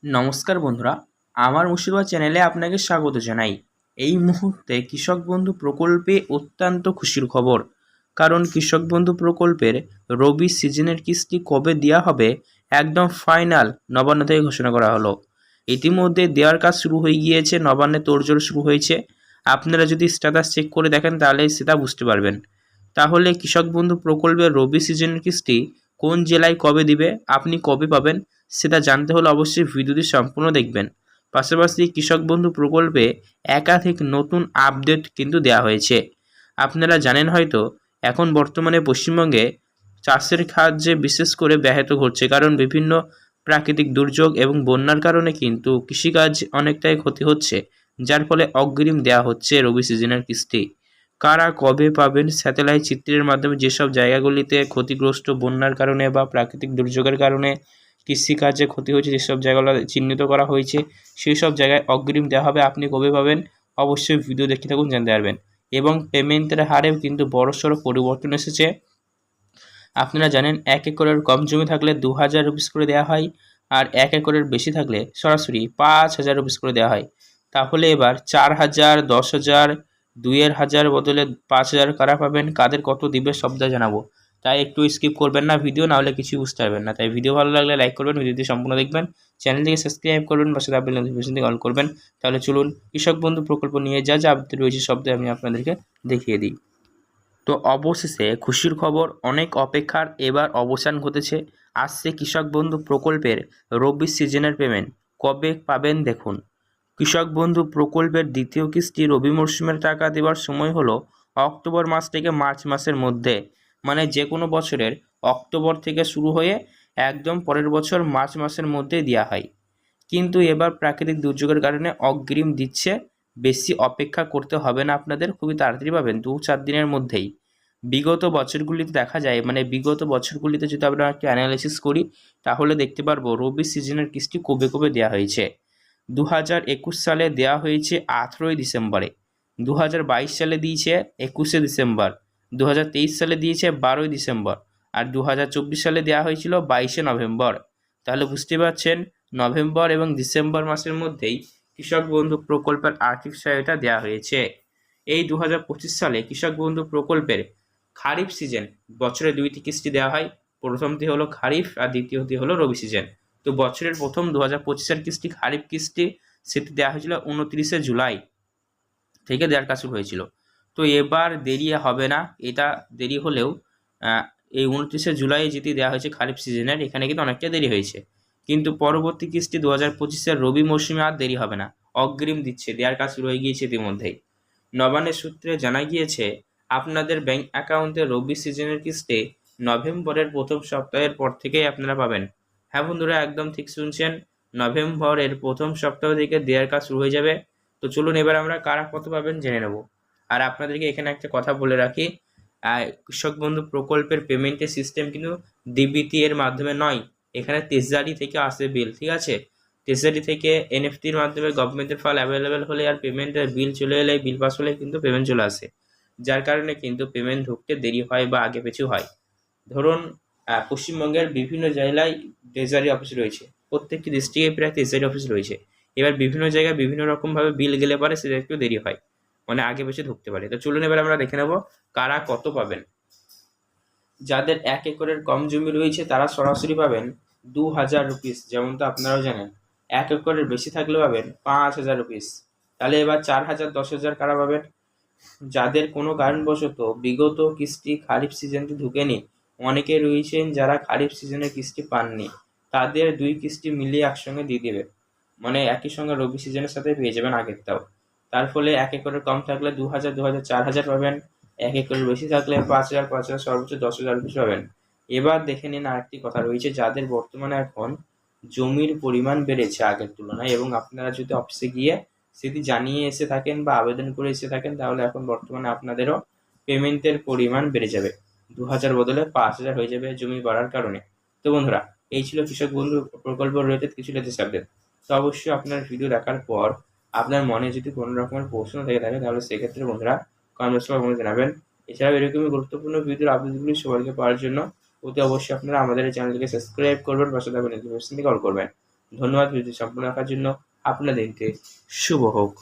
নমস্কার বন্ধুরা, আমার মুর্শিদাবাদ চ্যানেলে আপনাকে স্বাগত জানাই। এই মুহূর্তে কৃষক বন্ধু প্রকল্পে অত্যন্ত খুশির খবর, কারণ কৃষক বন্ধু প্রকল্পের রবি সিজনের কিস্তি কবে দেওয়া হবে একদম ফাইনাল নবান্ন থেকে ঘোষণা করা হলো। ইতিমধ্যে দেওয়ার কাজ শুরু হয়ে গিয়েছে, নবান্নে তোড়জোড় শুরু হয়েছে। আপনারা যদি স্ট্যাটাস চেক করে দেখেন তাহলে সেটা বুঝতে পারবেন। তাহলে কৃষক বন্ধু প্রকল্পের রবি সিজনের কিস্তি কোন জেলায় কবে দিবে, আপনি কবে পাবেন, সেটা জানতে হলে অবশ্যই ভিডিওটি সম্পূর্ণ দেখবেন। পাশাপাশি কৃষক বন্ধু প্রকল্পে একাধিক নতুন আপডেট কিন্তু দেওয়া হয়েছে। আপনারা জানেন হয়তো, এখন বর্তমানে পশ্চিমবঙ্গে চাষের কাজে বিশেষ করে ব্যাহত ঘটছে, কারণ বিভিন্ন প্রাকৃতিক দুর্যোগ এবং বন্যার কারণে কিন্তু কৃষিকাজ অনেকটাই ক্ষতি হচ্ছে, যার ফলে অগ্রিম দেওয়া হচ্ছে রবি সিজনের কিস্তি। কারা কবে পাবেন, স্যাটেলাইট চিত্রের মাধ্যমে যেসব জায়গাগুলিতে ক্ষতিগ্রস্ত বন্যার কারণে বা প্রাকৃতিক দুর্যোগের কারণে কৃষিকাজে ক্ষতি হয়েছে, যেসব জায়গাগুলো চিহ্নিত করা হয়েছে সেই সব জায়গায় অগ্রিম দেওয়া হবে। আপনি কবে পাবেন অবশ্যই ভিডিও দেখতে থাকুন, জানতে পারবেন। এবং পেমেন্টের হারেও কিন্তু বড়সড় পরিবর্তন এসেছে। আপনারা জানেন 1 একরের কম জমি থাকলে 2000 রুপিস করে দেওয়া হয়, আর 1 একরের বেশি থাকলে সরাসরি 5000 রুপিস করে দেওয়া হয়। তাহলে এবার 4000, 10,000, 2,000 বদলে 5000 কারা পাবেন, কাদের কত দিবে সবটা জানাবো। তাই একটু স্কিপ করবেন না ভিডিও, না হলে কিছুই বুঝতে পারবেন না। তাই ভিডিও ভালো লাগলে লাইক করবেন, ভিডিওটি সম্পূর্ণ দেখবেন, চ্যানেলটিকে সাবস্ক্রাইব করবেন, পাশে থাকা বেল নোটিফিকেশনটি অল করবেন। তাহলে চলুন কৃষক বন্ধু প্রকল্প নিয়ে যা যা আপডেট রয়েছে সবটাই আমি আপনাদেরকে দেখিয়ে দিই। তো অবশেষে খুশির খবর, অনেক অপেক্ষার এবার অবসান ঘটেছে। আসছে কৃষক বন্ধু প্রকল্পের রবি সিজনের পেমেন্ট। কবে পাবেন দেখুন। কৃষক বন্ধু প্রকল্পের দ্বিতীয় কিস্তি রবি মরশুমের টাকা দেওয়ার সময় হলো অক্টোবর মাস থেকে মার্চ মাসের মধ্যে, মানে যে কোনো বছরের অক্টোবর থেকে শুরু হয়ে একদম পরের বছর মার্চ মাসের মধ্যেই দেওয়া হয়। কিন্তু এবার প্রাকৃতিক দুর্যোগের কারণে অগ্রিম দিচ্ছে। বেশি অপেক্ষা করতে হবে না আপনাদের, খুবই তাড়াতাড়ি পাবেন 2-4 দিনের মধ্যেই। বিগত বছরগুলিতে দেখা যায়, মানে বিগত বছরগুলিতে যদি আমরা একটা অ্যানালাইসিস করি তাহলে দেখতে পারবো রবি সিজনের কিস্তি কবে কবে দেওয়া হয়েছে। 2021 সালে দেওয়া হয়েছে 18ই ডিসেম্বরে, 2022 সালে দিয়েছে 21শে ডিসেম্বর, 2023 সালে দিয়েছে 12ই ডিসেম্বর, আর 2024 সালে দেওয়া হয়েছিল 22শে নভেম্বর। তাহলে বুঝতে পারছেন নভেম্বর এবং ডিসেম্বর মাসের মধ্যেই কৃষক বন্ধু প্রকল্পের আর্থিক সহায়তা দেওয়া হয়েছে। এই 2025 সালে কৃষক বন্ধু প্রকল্পের খারিফ সিজন বছরে 2টি কিস্তি দেওয়া হয়। প্রথমটি হলো খারিফ আর দ্বিতীয়টি হলো রবি সিজন। তো বছরের প্রথম 2025-এর কিস্তি খারিফ কিস্তি, সেটি দেওয়া হয়েছিল 29শে জুলাই থেকে দেওয়ার কাজ শুরু হয়েছিল। তো এবার দেরি হবে না, এটা দেরি হলেও এই 29শে জুলাই যেটি দেওয়া হয়েছে খারিফ সিজনের, এখানে কিন্তু অনেকটা দেরি হয়েছে। কিন্তু পরবর্তী কিস্তি 2025-এর রবি মৌসুমে আর দেরি হবে না, অগ্রিম দিচ্ছে, দেওয়ার কাজ শুরু হয়ে গিয়েছে ইতিমধ্যেই। নবান্নের সূত্রে জানা গিয়েছে আপনাদের ব্যাংক অ্যাকাউন্টে রবি সিজনের কিস্তি নভেম্বরের প্রথম সপ্তাহের পর থেকেই আপনারা পাবেন। হ্যাঁ বন্ধুরা, একদম ঠিক শুনছেন, নভেম্বরের প্রথম সপ্তাহ থেকে দেওয়ার কাজ শুরু হয়ে যাবে। তো চলুন এবার আমরা কারা কত পাবেন জেনে নেব। আর আপনাদেরকে এখানে একটা কথা বলে রাখি, কৃষক বন্ধু প্রকল্পের পেমেন্টের সিস্টেম কিন্তু ডিবিটি এর মাধ্যমে নয়, এখানে তেজারি থেকে আসে বিল, ঠিক আছে। ট্রেজারি থেকে এনএফটির মাধ্যমে গভর্নমেন্টের ফান্ড অ্যাভেলেবেল হলে আর পেমেন্টের বিল চলে এলে, বিল পাস হলে কিন্তু পেমেন্ট চলে আসে, যার কারণে কিন্তু পেমেন্ট ঢুকতে দেরি হয় বা আগে পিছু হয়। ধরুন পশ্চিমবঙ্গের বিভিন্ন জেলায় ট্রেজারি অফিস রয়েছে, প্রত্যেকটি ডিস্ট্রিক্টে প্রায় ট্রেজারি অফিস রয়েছে। এবার বিভিন্ন জায়গায় বিভিন্ন রকমভাবে বিল গেলে পারে সেটা একটু দেরি হয়, মানে আগে পিছু ঢুকতে পারে। তো চলুন এবার আমরা দেখে নেব কারা কত পাবেন। যাদের 1 একরের কম জমি রয়েছে তারা সরাসরি পাবেন 2000 রুপিস, যেমনটা আপনারাও জানেন। 1 একরের বেশি থাকলে পাবেন 5000 রুপিস। তাহলে এবার 4000, 10,000 কারা পাবেন। যাদের কোনো কারণবশত বিগত কিস্তি খারিফ সিজনটি ঢুকেনি, অনেকে রয়েছেন যারা খারিফ সিজনের কিস্তি পাননি, তাদের 2 কিস্তি মিলিয়ে একসঙ্গে দিয়ে দেবে, মানে একই সঙ্গে রবি সিজনের সাথে পেয়ে যাবেন আগেরটাও। তার ফলে 1 একরের কম থাকলে 2000, 2000, 4000 পাবেন। 1 একরের বেশি থাকলে 5000, 5000, সর্বোচ্চ 10,000 রুপিস পাবেন। এবার দেখে নিন আরেকটি কথা রয়েছে, যাদের বর্তমানে এখন জমির পরিমাণ বেড়েছে আগের তুলনায়, এবং আপনারা যদি অফিসে গিয়ে সেটি জানিয়ে এসে থাকেন বা আবেদন করে এসে থাকেন, তাহলে এখন বর্তমানে আপনাদেরও পেমেন্টের পরিমাণ বেড়ে যাবে, 2000 বদলে 5000 হয়ে যাবে জমি বাড়ার কারণে। তো বন্ধুরা, এই ছিল কৃষক বন্ধু প্রকল্প রিলেটেড কিছু লেটেস্ট আপডেট। তো অবশ্যই আপনার ভিডিও দেখার পর আপনার মনে যদি কোনো রকমের প্রশ্ন থেকে থাকে তাহলে সেক্ষেত্রে বন্ধুরা কমেন্টস করে জানাবেন। এছাড়াও এরকমই গুরুত্বপূর্ণ ভিডিওর আপডেটগুলি সবাইকে পাওয়ার জন্য অতি অবশ্যই আপনারা আমাদের এই চ্যানেলটিকে সাবস্ক্রাইব করবেন, পাশে থাকা নোটিফিকেশনটি অল করবেন। ধন্যবাদ ভিডিওটি সম্পূর্ণ দেখার জন্য। আপনার দিনটি শুভ হোক।